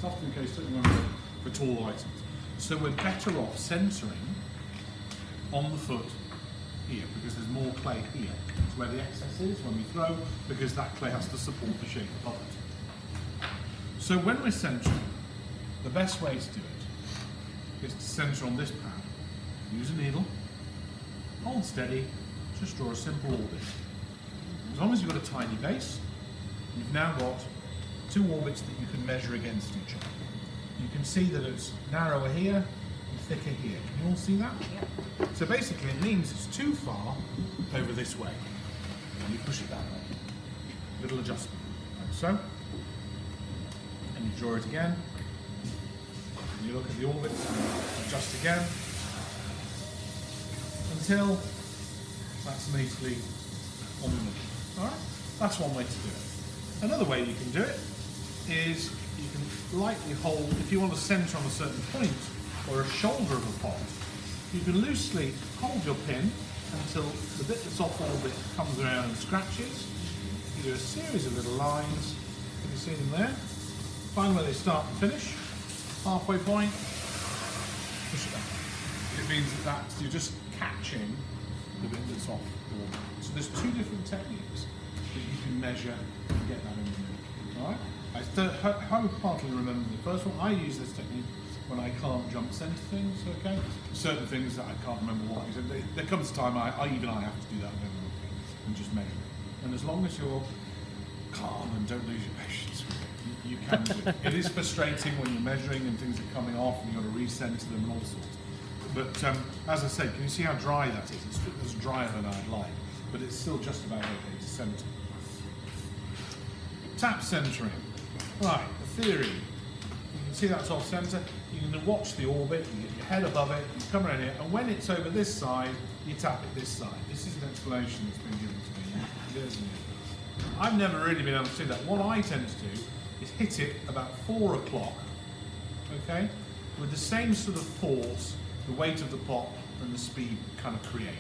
often the case, certainly when we're for tall items. So we're better off centering on the foot here, because there's more clay here. It's where the excess is when we throw, because that clay has to support the shape above it. So when we're centering, the best way to do it is to center on this pad. Use a needle, hold steady, just draw a simple orbit. As long as you've got a tiny base, you've now got two orbits that you can measure against each other. You can see that it's narrower here and thicker here. Can you all see that? Yep. So basically it means it's too far over this way. And you push it that way. Little adjustment, like so. And you draw it again. And you look at the orbits and adjust again. Until that's neatly on the middle. Alright? That's one way to do it. Another way you can do it is you can lightly hold, if you want to centre on a certain point or a shoulder of a pot, you can loosely hold your pin until the bit that's off orbit comes around and scratches. You do a series of little lines, you can see them there. Find where they start and finish, halfway point, push it back. It means that you're just catching the bit that's off orbit. So there's two different techniques that you can measure and get that in the middle. Alright? I wholeheartedly remember the first one. I use this technique when I can't jump centre things, okay? Certain things that I can't remember what. There comes a time I have to do that and just measure it. And as long as you're calm and don't lose your patience with it, you can do it. It is frustrating when you're measuring and things are coming off and you've got to recenter them and all sorts. But as I said, can you see how dry that is? It's drier than I'd like, but it's still just about okay to centre. Tap centering. Right, the theory. You can see that's off centre. You can watch the orbit, you get your head above it, you come around here, and when it's over this side, you tap it this side. This is an explanation that's been given to me years and years. I've never really been able to do that. What I tend to do is hit it about 4 o'clock, okay, with the same sort of force, the weight of the pot and the speed kind of create.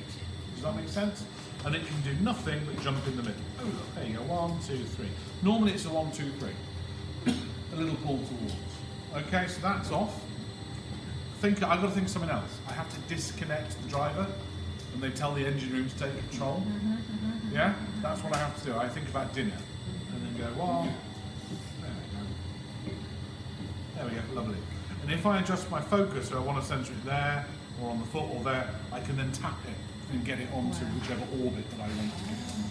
Does that make sense? And it can do nothing but jump in the middle. Oh, look, there you go, 1, 2, 3. Normally it's a 1, 2, 3. A little pull towards. Okay, so that's off. I've got to think of something else. I have to disconnect the driver and they tell the engine room to take control. Yeah, that's what I have to do. I think about dinner and then go, 1. There we go, lovely. And if I adjust my focus, so I want to center it there or on the foot or there, I can then tap it and get it onto whichever orbit that I want to get it on.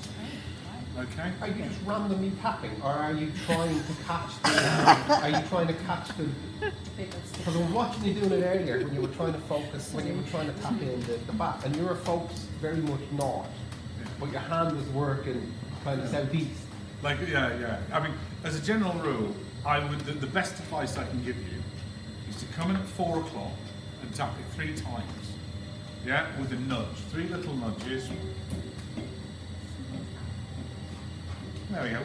Okay. Are you just randomly tapping, or are you trying to catch the? Are you trying to catch the? Because I was watching you doing it earlier when you were trying to focus, when you were trying to tap in the back, and you were focused very much north, but your hand was working kind of southeast. Like yeah. I mean, as a general rule, I would the best advice I can give you is to come in at 4 o'clock and tap it 3 times. Yeah, with a nudge, 3 little nudges. There we go.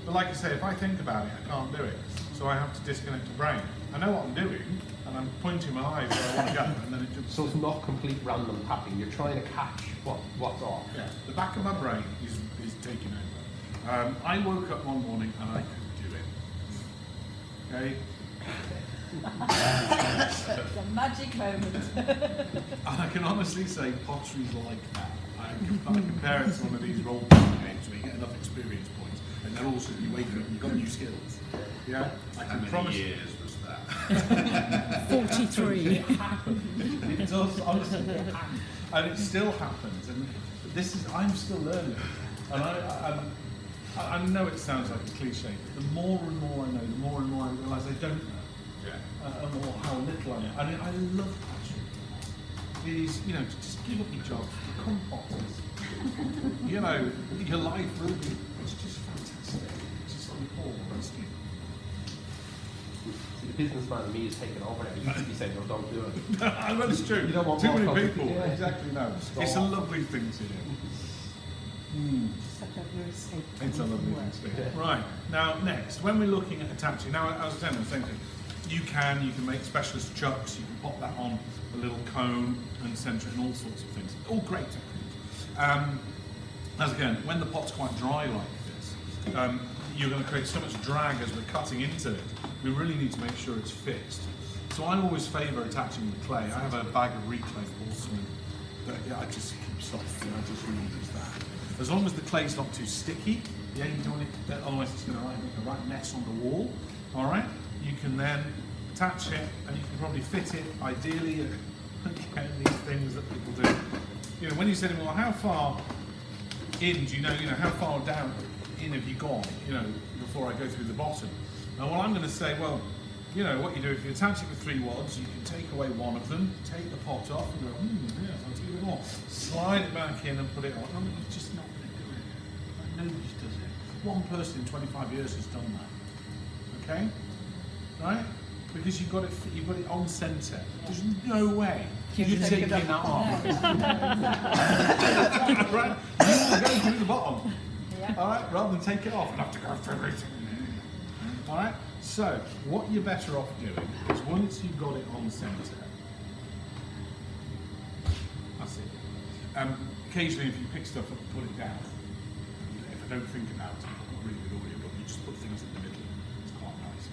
But like I say, if I think about it, I can't do it. So I have to disconnect the brain. I know what I'm doing, and I'm pointing my eyes where I want to go, and then it just... So it's not complete random tapping, you're trying to catch what's off. Yeah, the back of my brain is taking over. I woke up one morning and I could do it. Okay? It's a magic moment. And I can honestly say pottery's like that. I compare it to one of these role-playing games where you get enough experience points and then also you wake up and you've got new skills. Yeah? I can promise you. How many years was that? 43. It happens. It does, honestly, it happens. And it still happens. And I'm still learning. And I know it sounds like a cliche, but the more and more I know, the more and more I realise I don't know. Yeah. Or how little I know. And I love pottery. It is, just give up your job, become potters. Your life will be, it's just fantastic. It's just like all risky. See, the businessman in me is taking over now. You should be saying, no, don't do it. Well, it's true. You don't want too more many people. yeah. Exactly, no. It's a lovely thing to do. Such a very safe. It's a lovely thing to do. Right, now next, when we're looking at attaching, now I was saying the same thing. You can make specialist chucks, you can pop that on a little cone and centre it and all sorts of things. All great techniques. As again, when the pot's quite dry like this, you're going to create so much drag as we're cutting into it. We really need to make sure it's fixed. So I always favour attaching the clay. I have a bag of reclay porcelain that I just keep soft, and I just reuse that. As long as the clay's not too sticky, yeah, you don't want it, otherwise it's going to make a right mess on the wall. All right, you can then attach it, and you can probably fit it ideally at these things that people do. You know, when you say to me, well, how far in do you know how far down in have you gone, before I go through the bottom? And well, I'm going to say, well, what you do, if you attach it with 3 wads, you can take away one of them, take the pot off, and go, yes, I'll take a bit more. Slide it back in and put it on. I mean, you're just not going to do it. Like, nobody does it. One person in 25 years has done that. Okay? Right? Because you've got it on centre. There's no way you're taking that off. Right? You will go through the bottom. Yeah. All right? Rather than take it off and have to go through it. All right? So, what you're better off doing is once you've got it on centre, that's it. Occasionally, if you pick stuff up and put it down, if I don't think about it, I've got a really good audio book, you just put things in the middle. It's quite nice.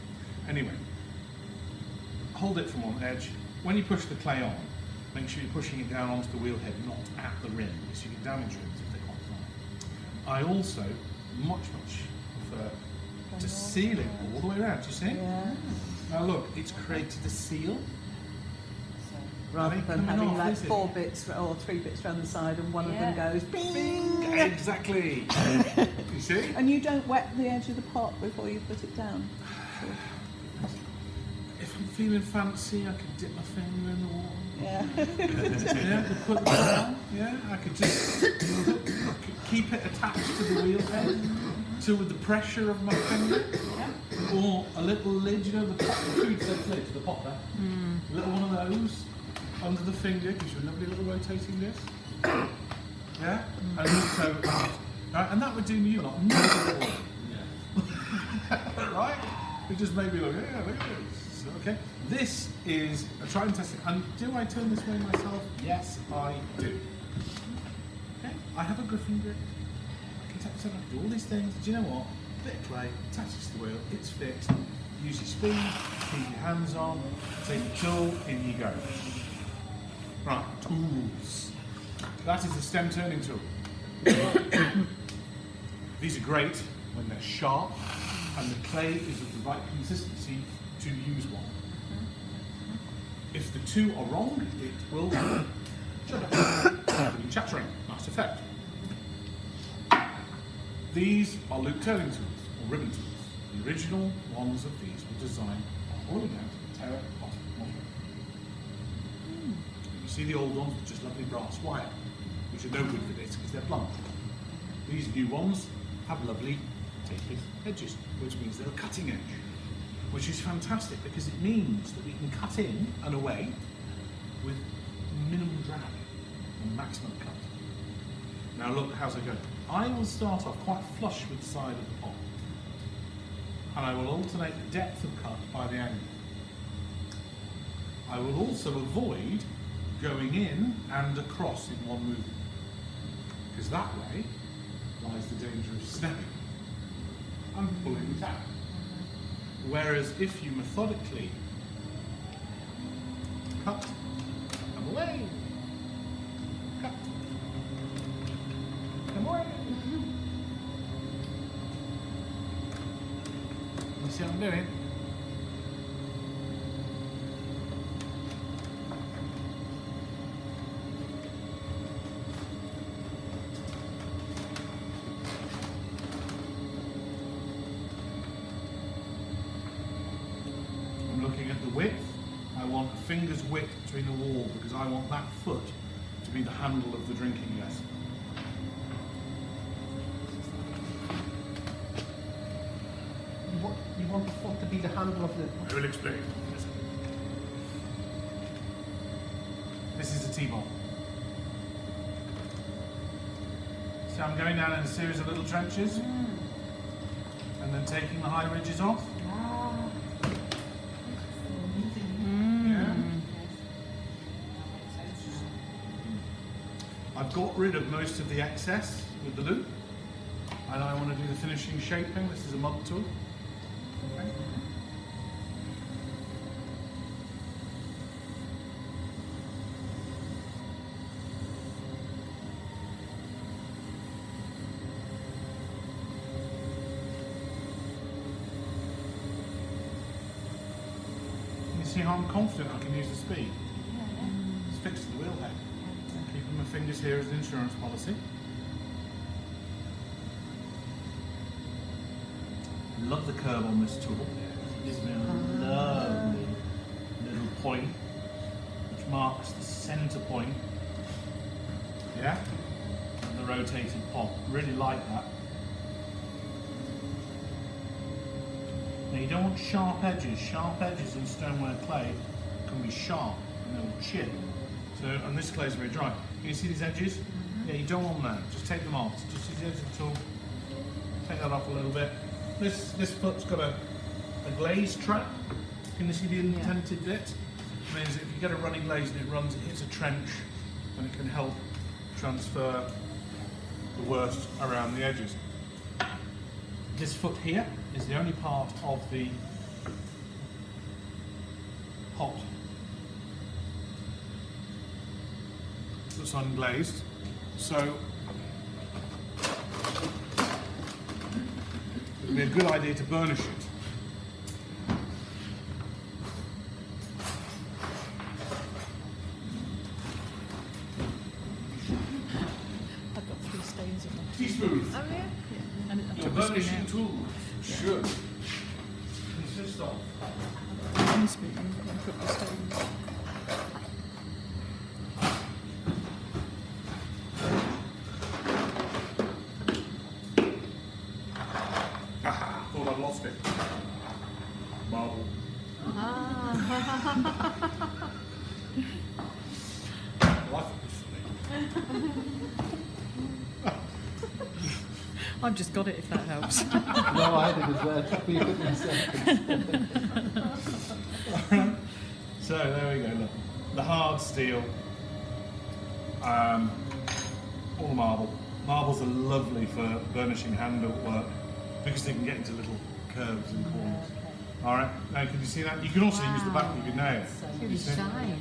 Anyway, hold it from one edge. When you push the clay on, make sure you're pushing it down onto the wheel head, not at the rim, because you can damage rims if they're quite fine. I also much prefer to seal it all the way around. Do you see? Yeah. Now look, it's created a seal. Rather Are they than coming having off, like is it? 4 bits or 3 bits around the side and one of them goes bing. Bing! Exactly. You see? And you don't wet the edge of the pot before you put it down? If I'm feeling fancy, I could dip my finger in the water. Yeah. Yeah, put the pot on. Yeah, I could just keep it attached to the wheel head with the pressure of my finger. Yeah. Or a little lid, the pot, the food safe lid, the pot there. A little one of those under the finger gives you a lovely little rotating disc. Yeah? And also, right, and that would do you lot no good. Right? It just made me look, yeah, look at this. Okay? This is a try and test it. And do I turn this way myself? Yes, I do. Okay? I have a griffin grip. I can tap do all these things. Do you know what? Bit of clay, attaches to the wheel, it's fixed. Use your speed, keep your hands on, take your tool, in you go. Right, tools. That is the stem turning tool. These are great when they're sharp and the clay is of the right consistency to use one. If the two are wrong, it will chattering. Nice effect. These are loop turning tools, or ribbon tools. The original ones of these were designed all the way down to the terracotta model. You see the old ones with just lovely brass wire, which are no good for this because they're blunt. These new ones have lovely tapered edges, which means they're a cutting edge, which is fantastic because it means that we can cut in and away with minimum drag and maximum cut. Now look, how's it going? I will start off quite flush with the side of the pot, and I will alternate the depth of cut by the angle. I will also avoid going in and across in one movement, because that way lies the danger of snapping and pulling it out. Whereas if you methodically cut and away, cut, come away. You see what I'm doing? I'm looking at the width. I want a finger's width between the wall because I want that foot to be the handle of the drinking vessel. You want the foot to be the handle of the... I will explain. This is a T-bone. So I'm going down in a series of little trenches and then taking the high ridges off. Yeah. I've got rid of most of the excess with the loop. and I want to do the finishing shaping. This is a mud tool. Okay. You see how I'm confident I can use the speed? It's fixed to the wheel head. Keeping my fingers here as an insurance policy. Love the curve on this tool. It gives me a lovely little point which marks the centre point. Yeah? And the rotated pot. Really like that. Now you don't want sharp edges. Sharp edges in stoneware clay can be sharp and they will chip. So, and this clay is very dry. Can you see these edges? Yeah, you don't want that. Just take them off. Just use the edge of the tool. Take that off a little bit. This foot's got a glaze trap. Can you see the indented bit? It means if you get a runny glaze and it hits a trench, then it can help transfer the worst around the edges. This foot here is the only part of the pot that's unglazed. So it would be a good idea to burnish it. I've got 3 stains in my Teaspoon. Oh yeah? And Your burnishing tools should consist of teaspoon and put the stains. thought I'd lost it. Marble. Well, I thought it was funny. I've just got it if that helps. No, I did as well. But you couldn't say. So there we go, look. The hard steel, all the marble. Marbles are lovely for burnishing handle work because they can get into little curves and corners. Alright, now can you see that? You can also use the back of your nail. Really shine.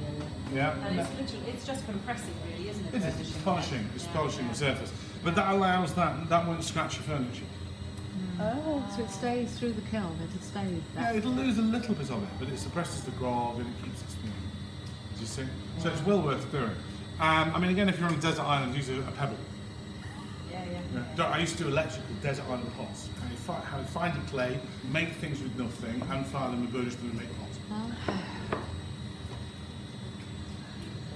Yeah. And it's literally, it's just compressing really, isn't it? It is, it's polishing, polishing the surface. But that allows that won't scratch your furniture. Oh, so it stays through the kiln, it'll stay. Yeah, it'll lose a little bit of it, but it suppresses the grog and it keeps it smooth. Do you see? So it's well worth doing. I mean, again, if you're on a desert island, use a pebble. I used to do electrical desert island pots. How you find a clay, make things with nothing, and file them and burnish them and make pots.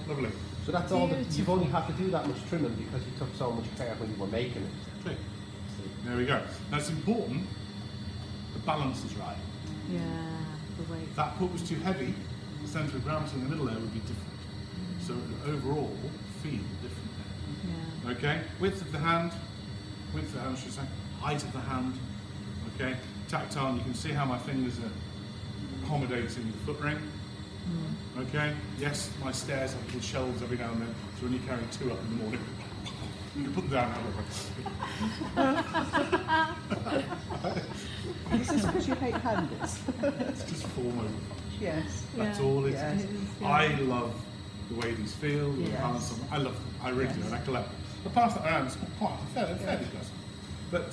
Lovely. So that's all. You've only had to do that much trimming because you took so much care when you were making it. See? There we go. Now it's important the balance is right. Yeah, the weight. If that pot was too heavy, the centre of gravity in the middle there would be different. So it would overall feel different. Yeah. Okay? Width of the hand, should I say, height of the hand. Okay? Tactile, you can see how my fingers are accommodating the foot ring. Okay? Yes, my stairs have little shelves every now and then, so when you carry 2 up in the morning, you can put them down. Is this because you hate handles? It's just form over function. Yes. That's Yeah. all it Yes. is. It is, yeah. I love the way these feel, the Yes. balance of them. I love them. I really do, Yes. and I collect them. I pass that around, it's quite fairly pleasant. But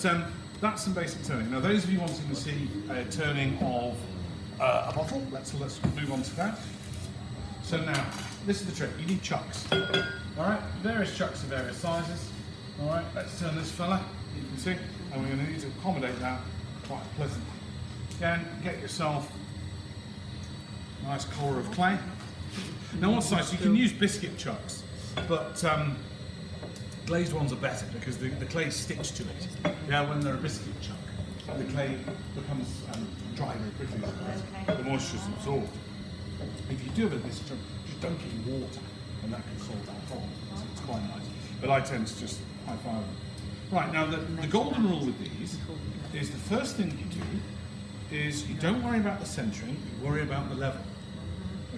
that's some basic turning. Now, those of you wanting to see turning of a bottle, let's move on to that. So now, this is the trick. You need chucks. All right, various chucks of various sizes. All right, let's turn this fella. You can see, and we're going to need to accommodate that quite pleasantly. Again, get yourself a nice collar of clay. Now, what size? You can use biscuit chucks, but glazed ones are better because the clay sticks to it. Yeah, when they're a biscuit chuck, the clay becomes dry very quickly. The moisture's absorbed. If you do have a biscuit chuck, just dunk it in water, and that can solve that problem. So it's quite nice. But I tend to just high five them. Right, now the golden rule with these is the first thing you do is you don't worry about the centering, you worry about the level.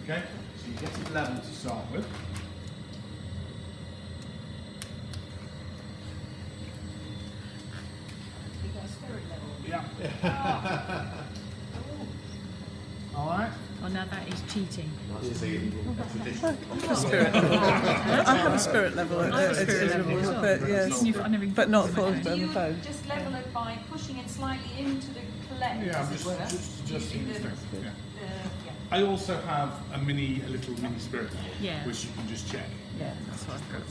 Okay? So you get it level to start with. All right. Oh, now that is cheating. A spirit level. I have a spirit level. I have a spirit level as well. But, yes, Even if I never but not use full my of phone. on Do the you phone. just level it by pushing it slightly into the cleft, Yeah, I'm as it were? just adjusting You this do thing. the- Yeah. yeah. I also have a little mini spirit level, Yeah. which you can just check. Yeah, that's what I've got.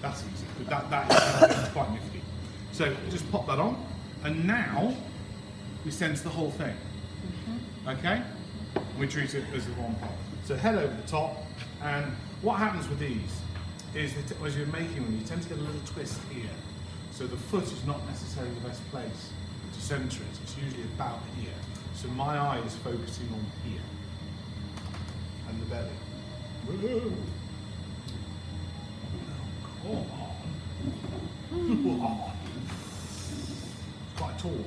That's easy, but that is quite nifty. So just pop that on, and now we sense the whole thing. Okay? We treat it as the one part. So head over the top, and what happens with these is that as you're making them, you tend to get a little twist here. So the foot is not necessarily the best place to centre it. It's usually about here. So my eye is focusing on here and the belly. Whoa. Oh, come on. It's quite tall.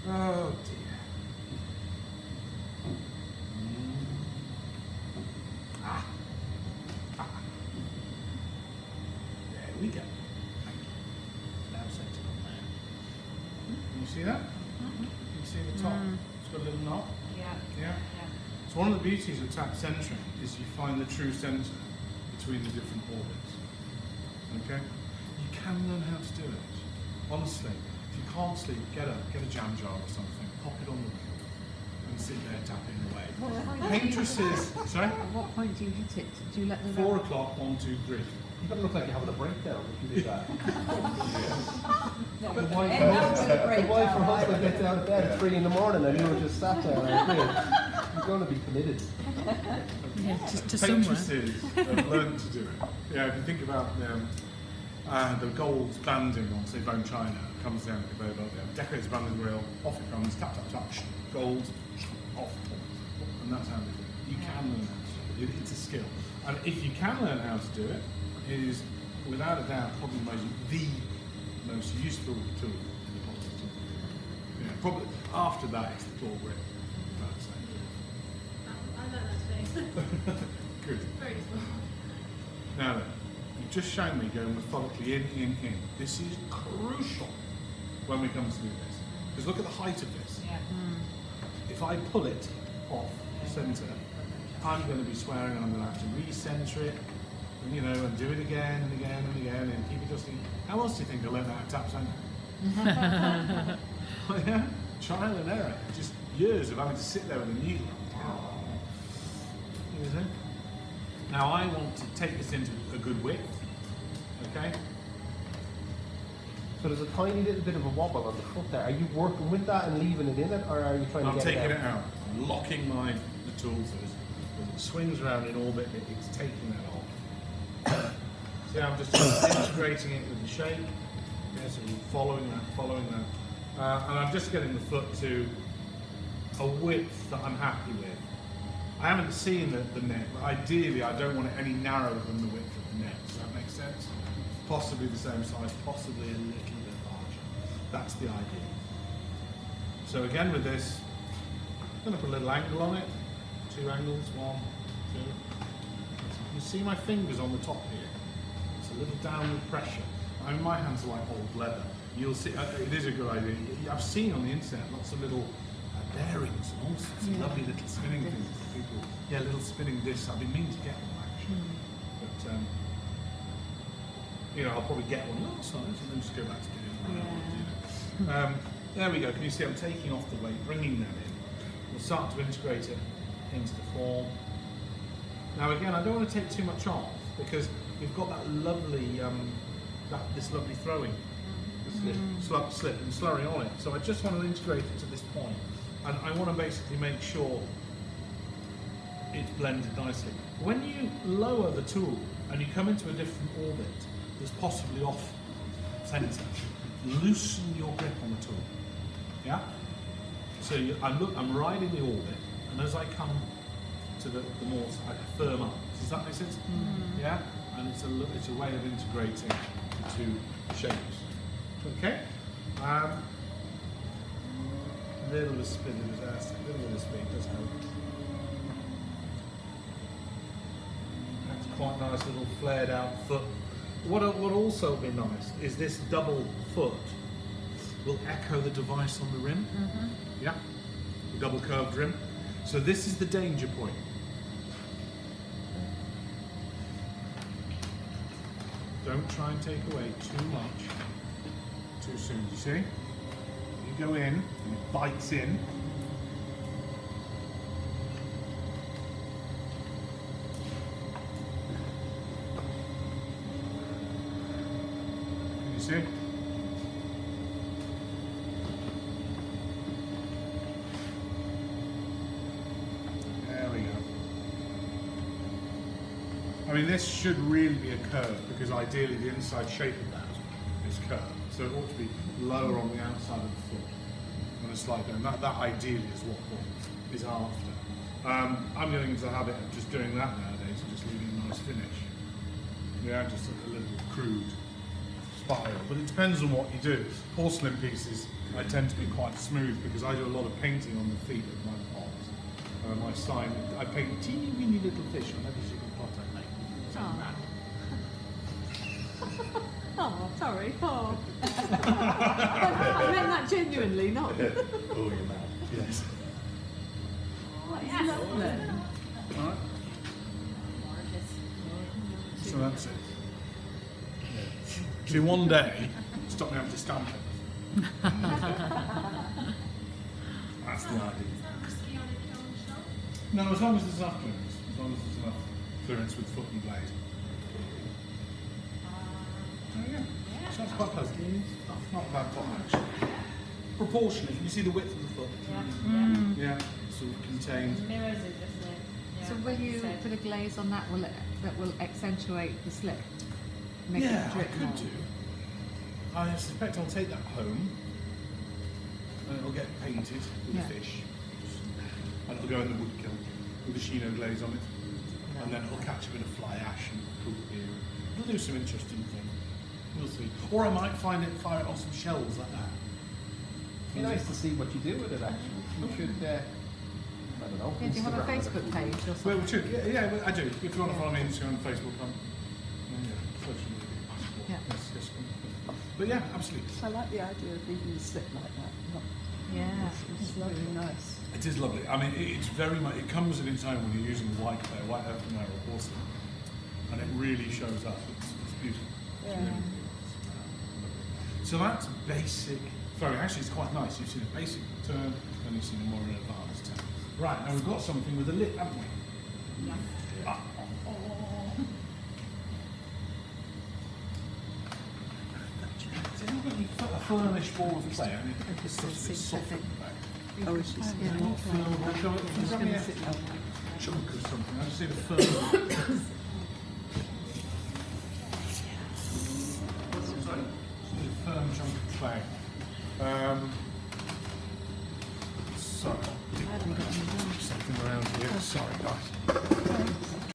Oh dear. Ah. There we go. Thank you. Now set it on there. Can you see that? Can you see the top? It's got a little knot. Yeah. Yeah. Yeah. So one of the beauties of tap centering is you find the true centre between the different orbits. Okay? You can learn how to do it. Honestly, if you can't sleep, get up, get a jam jar or something, pop it on the wheel, and sit there tapping away. Paintresses, sorry? At what point do you hit it? Do you let them 4 o'clock, 1, 2, 3. You're going to look like you're having a breakdown if you did that. No, The but wife end up with a or breakdown, husband gets out of bed at 3 in the morning and you were just sat there and agreeing. You're going to be committed. Yeah, to somewhere. Paintresses have learned to do it. Yeah, if you think about the gold banding on, say, bone china, comes down the conveyor belt, decorates the banding rail, off it comes, tap, tap, tap, gold, off, and that's how they do it. You can learn how to do it. It's a skill. And if you can learn how to do it, it is, without a doubt, probably the most useful tool in the potter's tool. Yeah, probably after that it's the claw grip. I'd say. I learned that today. Good. Very useful. Now then, you've just shown me going methodically in. This is crucial when we come to do this. Because look at the height of this. Yeah. If I pull it off centre, I'm going to be swearing and I'm going to have to re-centre it, and, and do it again and again and again and keep adjusting. How else do you think I learned how to tap centre? Yeah, trial and error. Just years of having to sit there with a needle. You see? Now I want to take this into a good width. Okay? So there's a tiny little bit of a wobble on the foot there. Are you working with that and leaving it in it, or are you trying I'm to get taking it it out. I'm locking the tools as it swings around in orbit, it's taking that off. See, I'm just integrating it with the shape. Yeah, so we're following that. And I'm just getting the foot to a width that I'm happy with. I haven't seen the neck, but ideally I don't want it any narrower than the width of the neck. Does that make sense? Possibly the same size, possibly a little bit larger. That's the idea. So again with this, I'm going to put a little angle on it. 2 angles, 1, 2. You see my fingers on the top here. It's a little downward pressure. I mean, my hands are like old leather. You'll see, it is a good idea. I've seen on the internet lots of little bearings and all sorts of lovely little spinning things that people, little spinning discs. I've been meaning to get one actually. But, I'll probably get one little size and then just go back to doing it. There we go. Can you see I'm taking off the weight, bringing that in. We'll start to integrate it into the form. Now again, I don't want to take too much off because we've got that lovely, this lovely throwing, slip and slurry on it. So I just want to integrate it to this point, and I want to basically make sure it's blended nicely. When you lower the tool and you come into a different orbit that's possibly off center, loosen your grip on the tool. Yeah. So I'm riding the orbit, and as I come to the more, I firm up. Does that make sense? Yeah? and it's a way of integrating the two shapes. Okay? Little bit of speed, little bit of speed does help. That's quite nice little flared out foot. What will also be nice is this double foot will echo the device on the rim. Yeah, the double curved rim. So this is the danger point. Don't try and take away too much too soon, you see? You go in and it bites in. You see? There we go. I mean, this should really be a curve because ideally the inside shape of that is curved. So it ought to be lower on the outside of the foot and a slight down. That ideally is what is after. I'm getting into the habit of just doing that nowadays and just leaving a nice finish. Yeah, just a little crude spiral. But it depends on what you do. Porcelain pieces I tend to be quite smooth because I do a lot of painting on the feet of my pots. My sign, I paint teeny weeny little fish on every single pot I make. So mad. Oh, sorry. Oh. I meant that genuinely, not. Oh, you're mad. Yes. Oh, It's lovely. Alright. So that's it. See, one day, stop me having to stamp it. That's the idea. Risky on a kiln shop. No, as long as there's enough clearance. As long as there's enough clearance with foot and blade. There we go. So that's quite pleasant. Not a bad pot actually. Proportionate. You see the width of the foot. Yeah. Sort of contained. Mirrors it, doesn't it? Yeah, So will like you said. put a glaze on that that will accentuate the slip? Make Yeah, it I drip could more? do. I suspect I'll take that home and it'll get painted with Yeah. fish. And it'll go in the wood kiln with a Chino glaze on it. And then it'll catch a bit of fly ash and cook here. It'll do some interesting things. We'll see. Or I might fire it on some shells like that. It'd be nice to see what you do with it actually. You should, I don't know. Yeah, do you have a Instagram it. Facebook page or Well, something? we should. Yeah, I do. If you want to follow me on Instagram and Facebook, social media. Yeah. Yes. But yeah, absolutely. I like the idea of leaving the slip like that. Yeah. It's really nice. It is lovely. I mean, it's very much. It comes in its own when you're using white clay, white earthenware, or porcelain, and it really shows up. It's beautiful. It's Yeah. really beautiful. So that's basic. Sorry, actually, it's quite nice. You've seen a basic turn, and you've seen a more advanced turn. Right, now we've got something with a lip, haven't we? Yeah. Ah. Has anybody got a furnished ball of clay? I mean, it's such a bit soft at the back. Oh, it's just Yeah. not I'll show it. It's going to sit up. Chunk of something. I just need a firm. Sorry? Just need a firm chunk of clay. So, something around here. Sorry, guys.